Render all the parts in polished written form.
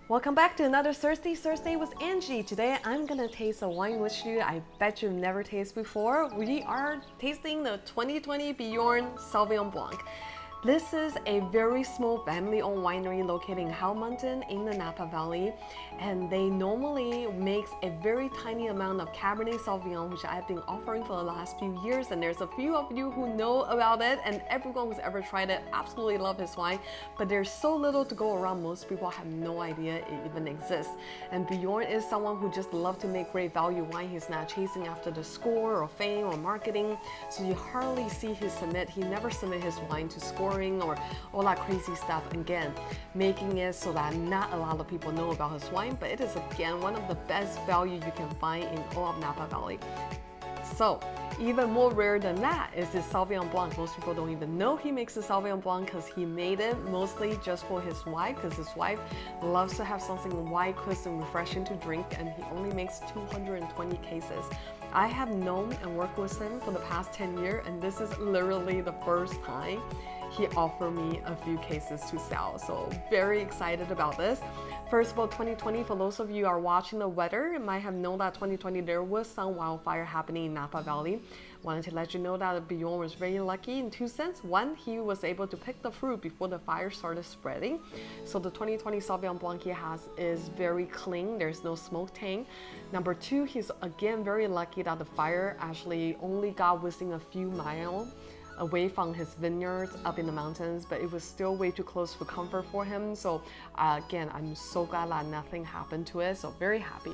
Welcome back to another Thirsty Thursday with Angie. Today I'm gonna taste a wine with you I bet you've never tasted before. We are tasting the 2020 Bjorn Sauvignon Blanc. This is a very small family-owned winery located in Howell Mountain in the Napa Valley, and they normally makes a very tiny amount of Cabernet Sauvignon, which I've been offering for the last few years, and there's a few of you who know about it, and everyone who's ever tried it absolutely love his wine, but there's so little to go around, most people have no idea it even exists. And Bjorn is someone who just loves to make great value wine. He's not chasing after the score or fame or marketing, so you hardly see he never submit his wine to score or all that crazy stuff, again making it so that not a lot of people know about his wine, but it is again one of the best value you can find in all of Napa Valley. So even more rare than that is his Sauvignon Blanc. Most people don't even know he makes a Sauvignon Blanc because he made it mostly just for his wife, because his wife loves to have something white, crisp, and refreshing to drink, and he only makes 220 cases. I have known and worked with him for the past 10 years, and this is literally the first time he offered me a few cases to sell. So very excited about this. First of all, 2020, for those of you who are watching the weather, you might have known that 2020 there was some wildfire happening in Napa Valley. Wanted to let you know that Bjorn was very lucky in two senses. One, he was able to pick the fruit before the fire started spreading. So the 2020 Sauvignon Blanc he has is very clean. There's no smoke tank. Number two, he's again very lucky that the fire actually only got within a few miles away from his vineyards up in the mountains, but it was still way too close for comfort for him. So again, I'm so glad that nothing happened to it, so very happy.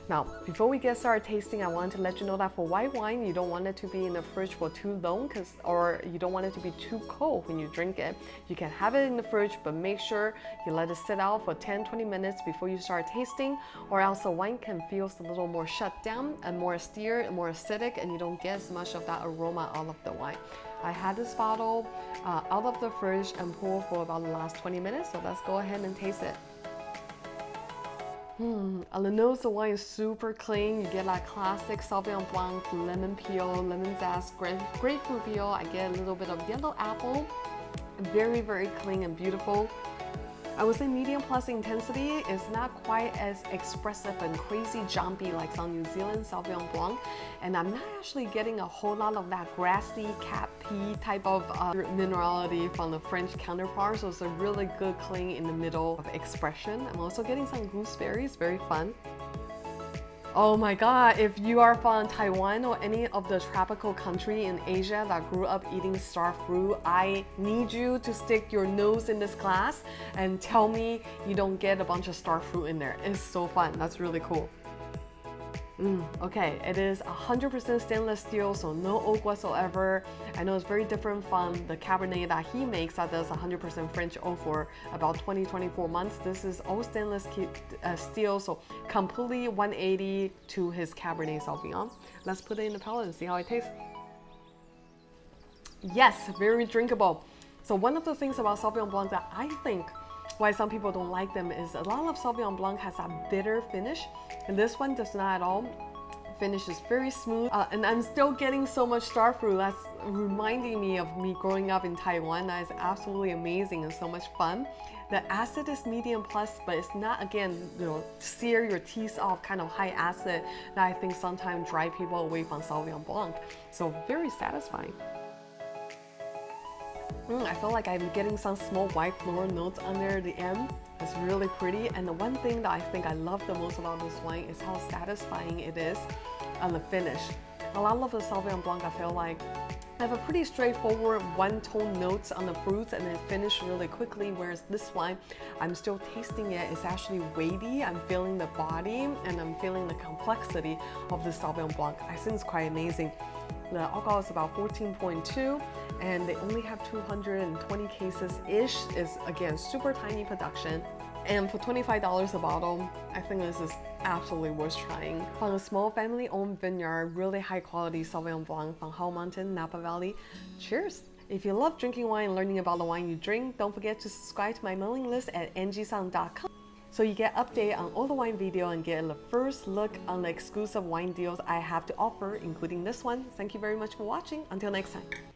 Now, before we get started tasting, I wanted to let you know that for white wine, you don't want it to be in the fridge for too long, or you don't want it to be too cold when you drink it. You can have it in the fridge, but make sure you let it sit out for 10-20 minutes before you start tasting, or else the wine can feel a little more shut down and more austere and more acidic, and you don't get as much of that aroma out of the wine. I had this bottle out of the fridge and poured for about the last 20 minutes, so let's go ahead and taste it. On the nose, the wine is super clean. You get that classic Sauvignon Blanc, lemon peel, lemon zest, grapefruit peel. I get a little bit of yellow apple. Very, very clean and beautiful. I would say medium plus intensity is not quite as expressive and crazy jumpy like some New Zealand Sauvignon Blanc, and I'm not actually getting a whole lot of that grassy cat pee type of minerality from the French counterpart, so it's a really good clean in the middle of expression. I'm also getting some gooseberries, very fun. Oh my god, if you are from Taiwan or any of the tropical country in Asia that grew up eating star fruit, I need you to stick your nose in this glass and tell me you don't get a bunch of star fruit in there. It's so fun. That's really cool. Okay, it is 100% stainless steel, so no oak whatsoever. I know it's very different from the Cabernet that he makes that does 100% French oak for about 20-24 months. This is all stainless steel, so completely 180 to his Cabernet Sauvignon. Let's put it in the palate and see how it tastes. Yes, very drinkable. So one of the things about Sauvignon Blanc that I think why some people don't like them is a lot of Sauvignon Blanc has a bitter finish, and this one does not at all. Finish is very smooth, and I'm still getting so much star fruit. That's reminding me of me growing up in Taiwan. That is absolutely amazing and so much fun. The acid is medium plus, but it's not, again, sear your teeth off kind of high acid that I think sometimes drive people away from Sauvignon Blanc. So very satisfying. I feel like I'm getting some small white floral notes under the end. It's really pretty, and the one thing that I think I love the most about this wine is how satisfying it is on the finish. A lot of the Sauvignon Blanc, I feel like I have a pretty straightforward one-tone notes on the fruits and then finish really quickly, whereas this wine, I'm still tasting it. It's actually weighty. I'm feeling the body and I'm feeling the complexity of the Sauvignon Blanc. I think it's quite amazing. The alcohol is about 14.2, and they only have 220 cases-ish. It's, again, super tiny production. And for $25 a bottle, I think this is absolutely worth trying. From a small family-owned vineyard, really high-quality Sauvignon Blanc from Howell Mountain, Napa Valley. Cheers! If you love drinking wine and learning about the wine you drink, don't forget to subscribe to my mailing list at angiesong.com. So you get update on all the wine video and get the first look on the exclusive wine deals I have to offer, including this one. Thank you very much for watching. Until next time.